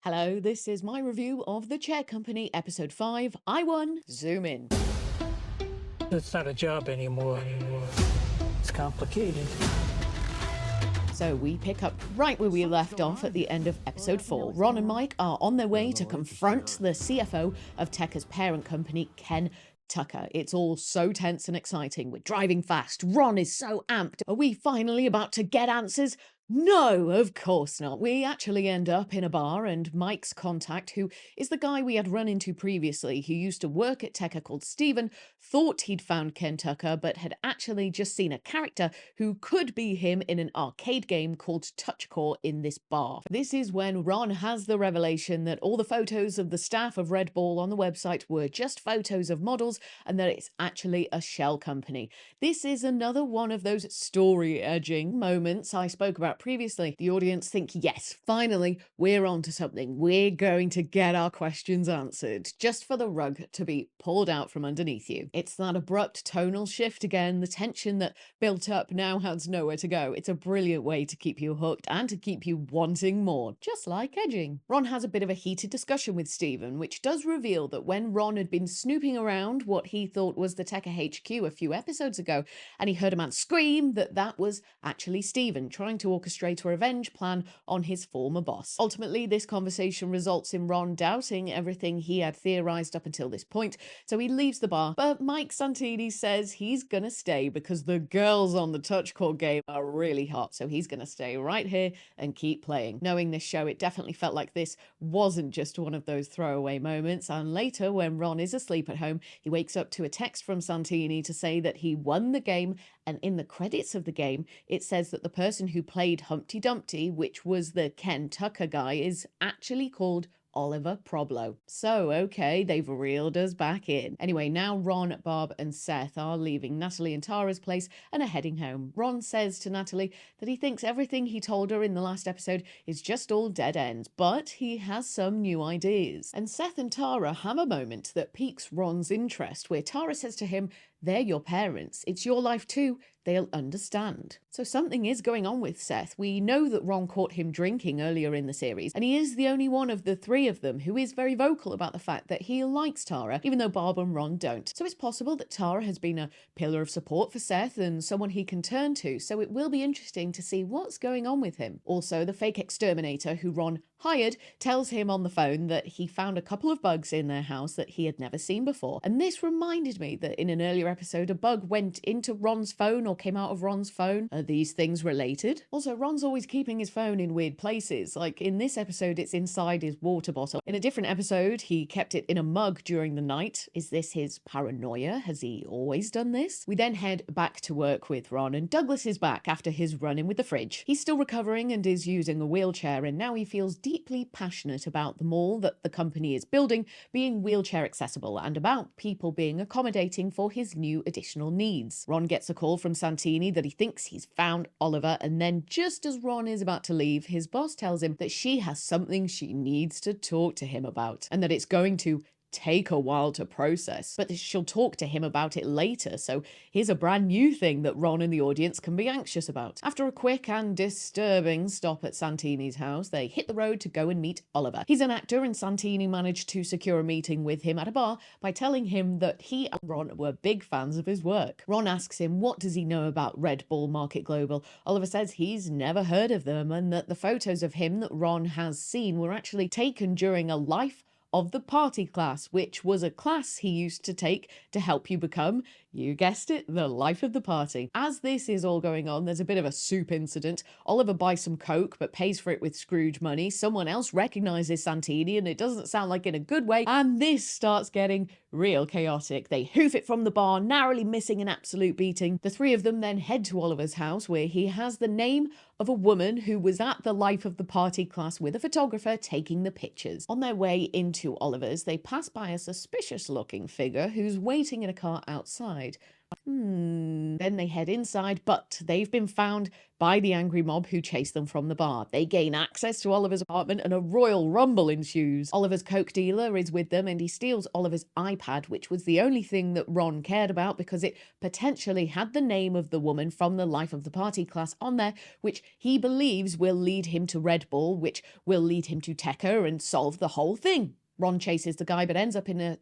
Hello, this is my review of The Chair Company, Episode 5, I Won, Zoom In. It's not a job anymore. It's complicated. So we pick up right where we left off at the end of Episode 4. Ron and Mike are on their way to confront the CFO of Tekka's parent company, Ken Tucker. It's all so tense and exciting. We're driving fast. Ron is so amped. Are we finally about to get answers? No, of course not. We actually end up in a bar, and Mike's contact, who is the guy we had run into previously, who used to work at Tekka called Steven, thought he'd found Ken Tucker, but had actually just seen a character who could be him in an arcade game called Touchcore in this bar. This is when Ron has the revelation that all the photos of the staff of Red Ball on the website were just photos of models, and that it's actually a shell company. This is another one of those story edging moments I spoke about previously. The audience think, yes, finally, we're onto something. We're going to get our questions answered, just for the rug to be pulled out from underneath you. It's that abrupt tonal shift again. The tension that built up now has nowhere to go. It's a brilliant way to keep you hooked and to keep you wanting more, just like edging. Ron has a bit of a heated discussion with Steven, which does reveal that when Ron had been snooping around what he thought was the Tekka HQ a few episodes ago, and he heard a man scream, that was actually Steven trying to orchestrate a revenge plan on his former boss. Ultimately, this conversation results in Ron doubting everything he had theorized up until this point, so he leaves the bar, but Mike Santini says he's gonna stay because the girls on the Touchcore game are really hot, so he's gonna stay right here and keep playing. Knowing this show, it definitely felt like this wasn't just one of those throwaway moments, and later, when Ron is asleep at home, he wakes up to a text from Santini to say that he won the game, and in the credits of the game, it says that the person who played Humpty Dumpty, which was the Ken Tucker guy, is actually called Oliver Problo. So, okay, they've reeled us back in. Anyway, now Ron, Bob, and Seth are leaving Natalie and Tara's place and are heading home. Ron says to Natalie that he thinks everything he told her in the last episode is just all dead ends, but he has some new ideas. And Seth and Tara have a moment that piques Ron's interest, where Tara says to him, "They're your parents. It's your life too. They'll understand." So something is going on with Seth. We know that Ron caught him drinking earlier in the series, and he is the only one of the three of them who is very vocal about the fact that he likes Tara, even though Bob and Ron don't. So it's possible that Tara has been a pillar of support for Seth and someone he can turn to, so it will be interesting to see what's going on with him. Also, the fake exterminator who Ron hired tells him on the phone that he found a couple of bugs in their house that he had never seen before. And this reminded me that in an earlier episode, a bug went into Ron's phone or came out of Ron's phone. Are these things related? Also, Ron's always keeping his phone in weird places. Like in this episode, it's inside his water bottle. In a different episode, he kept it in a mug during the night. Is this his paranoia? Has he always done this? We then head back to work with Ron, and Douglas is back after his run-in with the fridge. He's still recovering and is using a wheelchair, and now he feels deeply passionate about the mall that the company is building being wheelchair accessible and about people being accommodating for his new additional needs. Ron gets a call from Santini that he thinks he's found Oliver, and then just as Ron is about to leave, his boss tells him that she has something she needs to talk to him about, and that it's going to take a while to process, but she'll talk to him about it later, so here's a brand new thing that Ron and the audience can be anxious about. After a quick and disturbing stop at Santini's house, they hit the road to go and meet Oliver. He's an actor, and Santini managed to secure a meeting with him at a bar by telling him that he and Ron were big fans of his work. Ron asks him what does he know about Red Bull Market Global. Oliver says he's never heard of them, and that the photos of him that Ron has seen were actually taken during a life of the party class, which was a class he used to take to help you become, you guessed it, the life of the party. As this is all going on, there's a bit of a soup incident. Oliver buys some Coke but pays for it with Scrooge money. Someone else recognizes Santini, and it doesn't sound like in a good way, and this starts getting real chaotic. They hoof it from the bar, narrowly missing an absolute beating. The three of them then head to Oliver's house, where he has the name of a woman who was at the life of the party class with a photographer taking the pictures. On their way into Oliver's, they pass by a suspicious looking figure who's waiting in a car outside. Then they head inside, but they've been found by the angry mob who chased them from the bar. They gain access to Oliver's apartment and a royal rumble ensues. Oliver's coke dealer is with them and he steals Oliver's iPad, which was the only thing that Ron cared about because it potentially had the name of the woman from the Life of the Party class on there, which he believes will lead him to Red Bull, which will lead him to Tekka and solve the whole thing. Ron chases the guy but ends up in a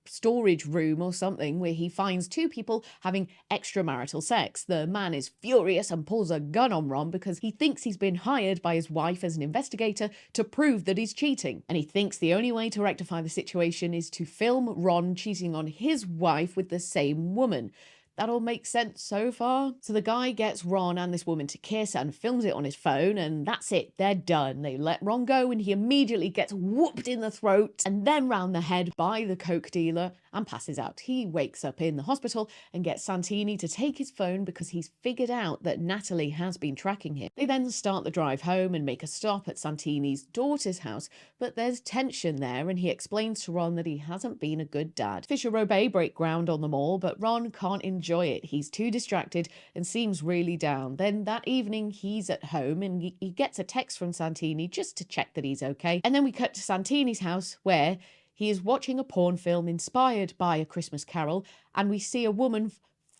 storage room or something where he finds two people having extramarital sex. The man is furious and pulls a gun on Ron because he thinks he's been hired by his wife as an investigator to prove that he's cheating. And he thinks the only way to rectify the situation is to film Ron cheating on his wife with the same woman. That all makes sense so far. So the guy gets Ron and this woman to kiss and films it on his phone, and that's it. They're done. They let Ron go and he immediately gets whooped in the throat and then round the head by the coke dealer and passes out. He wakes up in the hospital and gets Santini to take his phone because he's figured out that Natalie has been tracking him. They then start the drive home and make a stop at Santini's daughter's house, but there's tension there and he explains to Ron that he hasn't been a good dad. Fisher Robey break ground on them all, but Ron can't enjoy it. He's too distracted and seems really down. Then that evening he's at home and he gets a text from Santini just to check that he's okay. And then we cut to Santini's house where he is watching a porn film inspired by A Christmas Carol, and we see a woman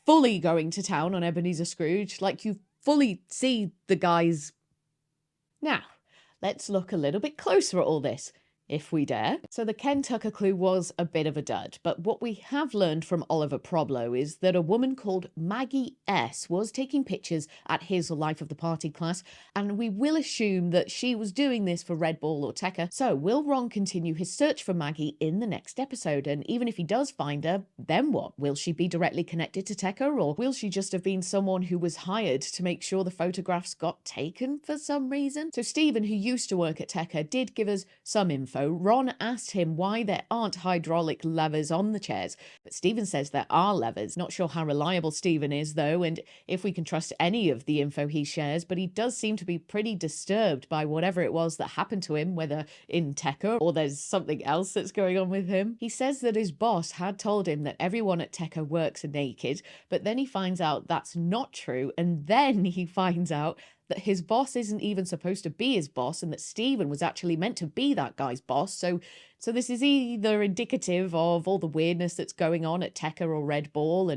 fully going to town on Ebenezer Scrooge, like you fully see the guy's. Now, let's look a little bit closer at all this, if we dare. So the Ken Tucker clue was a bit of a dud, but what we have learned from Oliver Problo is that a woman called Maggie S was taking pictures at his Life of the Party class, and we will assume that she was doing this for Red Bull or Tekka. So will Ron continue his search for Maggie in the next episode? And even if he does find her, then what? Will she be directly connected to Tekka, or will she just have been someone who was hired to make sure the photographs got taken for some reason? So Stephen, who used to work at Tekka, did give us some info. Ron asked him why there aren't hydraulic levers on the chairs, but Stephen says there are levers. Not sure how reliable Stephen is though, and if we can trust any of the info he shares, but he does seem to be pretty disturbed by whatever it was that happened to him, whether in Tekka or there's something else that's going on with him. He says that his boss had told him that everyone at Tekka works naked, but then he finds out that's not true, and then he finds out that his boss isn't even supposed to be his boss and that Stephen was actually meant to be that guy's boss. So this is either indicative of all the weirdness that's going on at Tekka or Red Bull,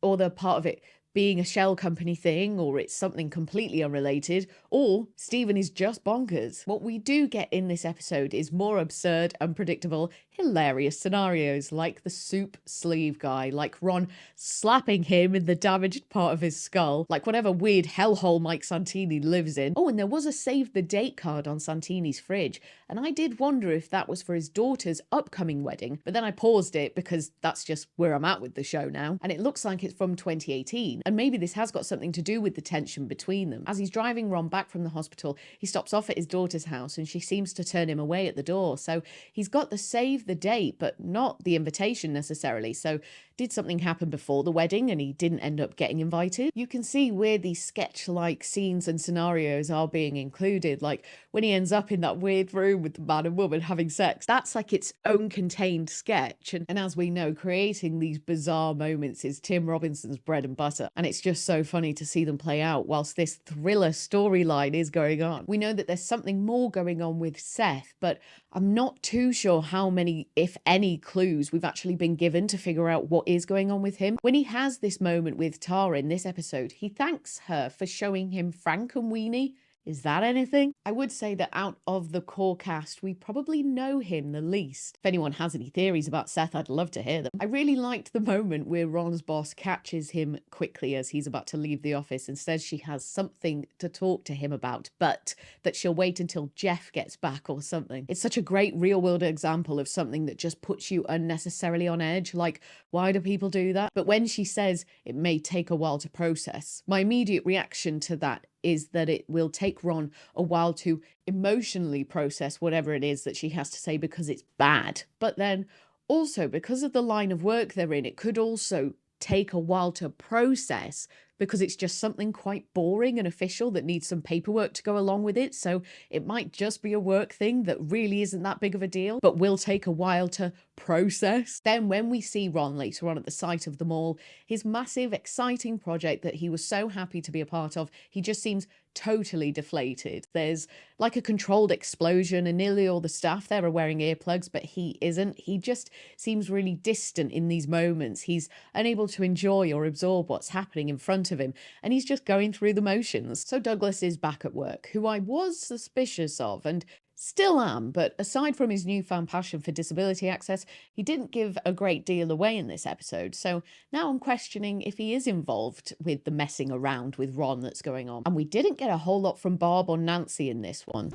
or the part of it being a shell company thing, or it's something completely unrelated, or Stephen is just bonkers. What we do get in this episode is more absurd, unpredictable, hilarious scenarios, like the soup sleeve guy, like Ron slapping him in the damaged part of his skull, like whatever weird hellhole Mike Santini lives in. Oh, and there was a save the date card on Santini's fridge, and I did wonder if that was for his daughter's upcoming wedding, but then I paused it because that's just where I'm at with the show now, and it looks like it's from 2018. And maybe this has got something to do with the tension between them. As he's driving Ron back from the hospital, he stops off at his daughter's house and she seems to turn him away at the door. So he's got the save the date, but not the invitation necessarily. So did something happen before the wedding and he didn't end up getting invited? You can see where these sketch-like scenes and scenarios are being included. Like when he ends up in that weird room with the man and woman having sex, that's like its own contained sketch. And as we know, creating these bizarre moments is Tim Robinson's bread and butter. And it's just so funny to see them play out whilst this thriller storyline is going on. We know that there's something more going on with Seth, but I'm not too sure how many, if any, clues we've actually been given to figure out what is going on with him. When he has this moment with Tara in this episode, he thanks her for showing him Frank and Weenie. Is that anything? I would say that out of the core cast, we probably know him the least. If anyone has any theories about Seth, I'd love to hear them. I really liked the moment where Ron's boss catches him quickly as he's about to leave the office and says she has something to talk to him about, but that she'll wait until Jeff gets back or something. It's such a great real-world example of something that just puts you unnecessarily on edge. Like, why do people do that? But when she says it may take a while to process, my immediate reaction to that is that it will take Ron a while to emotionally process whatever it is that she has to say because it's bad. But then also because of the line of work they're in, it could also take a while to process because it's just something quite boring and official that needs some paperwork to go along with it. So it might just be a work thing that really isn't that big of a deal, but will take a while to process. Then when we see Ron later on at the site of the mall, his massive, exciting project that he was so happy to be a part of, he just seems totally deflated. There's like a controlled explosion and nearly all the staff there are wearing earplugs, but he isn't. He just seems really distant in these moments. He's unable to enjoy or absorb what's happening in front of him, and he's just going through the motions. So Douglas is back at work, who I was suspicious of and still am, but aside from his newfound passion for disability access, he didn't give a great deal away in this episode. So now I'm questioning if he is involved with the messing around with Ron that's going on. And we didn't get a whole lot from Barb or Nancy in this one.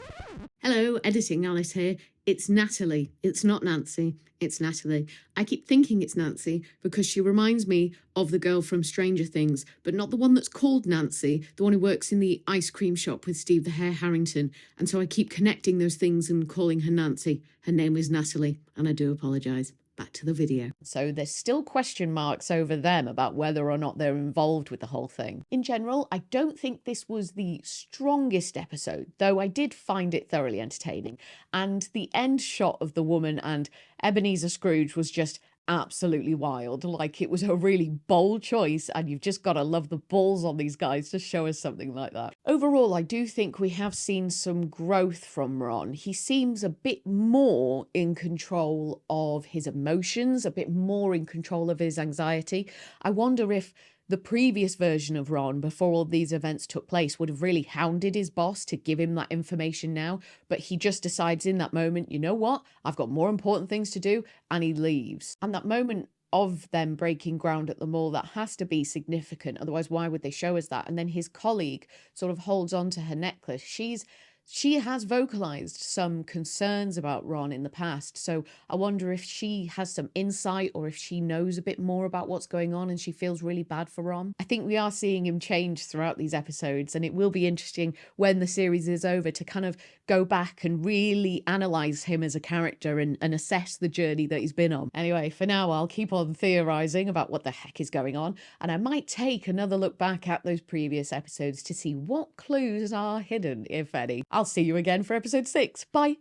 Hello, Editing Alice here. It's Natalie. It's not Nancy. It's Natalie. I keep thinking it's Nancy because she reminds me of the girl from Stranger Things, but not the one that's called Nancy, the one who works in the ice cream shop with Steve the Hare Harrington. And so I keep connecting those things and calling her Nancy. Her name is Natalie, and I do apologise. Back to the video. So there's still question marks over them about whether or not they're involved with the whole thing. In general, I don't think this was the strongest episode, though I did find it thoroughly entertaining. And the end shot of the woman and Ebenezer Scrooge was just absolutely wild. Like, it was a really bold choice, and you've just got to love the balls on these guys to show us something like that. Overall, I do think we have seen some growth from Ron. He seems a bit more in control of his emotions, a bit more in control of his anxiety. I wonder if the previous version of Ron, before all these events took place, would have really hounded his boss to give him that information now, but he just decides in that moment, you know what, I've got more important things to do, and he leaves. And that moment of them breaking ground at the mall, that has to be significant, otherwise why would they show us that? And then his colleague sort of holds on to her necklace. She has vocalized some concerns about Ron in the past, so I wonder if she has some insight or if she knows a bit more about what's going on and she feels really bad for Ron. I think we are seeing him change throughout these episodes, and it will be interesting when the series is over to kind of go back and really analyze him as a character and assess the journey that he's been on. Anyway, for now, I'll keep on theorizing about what the heck is going on, and I might take another look back at those previous episodes to see what clues are hidden, if any. I'll see you again for episode 6. Bye.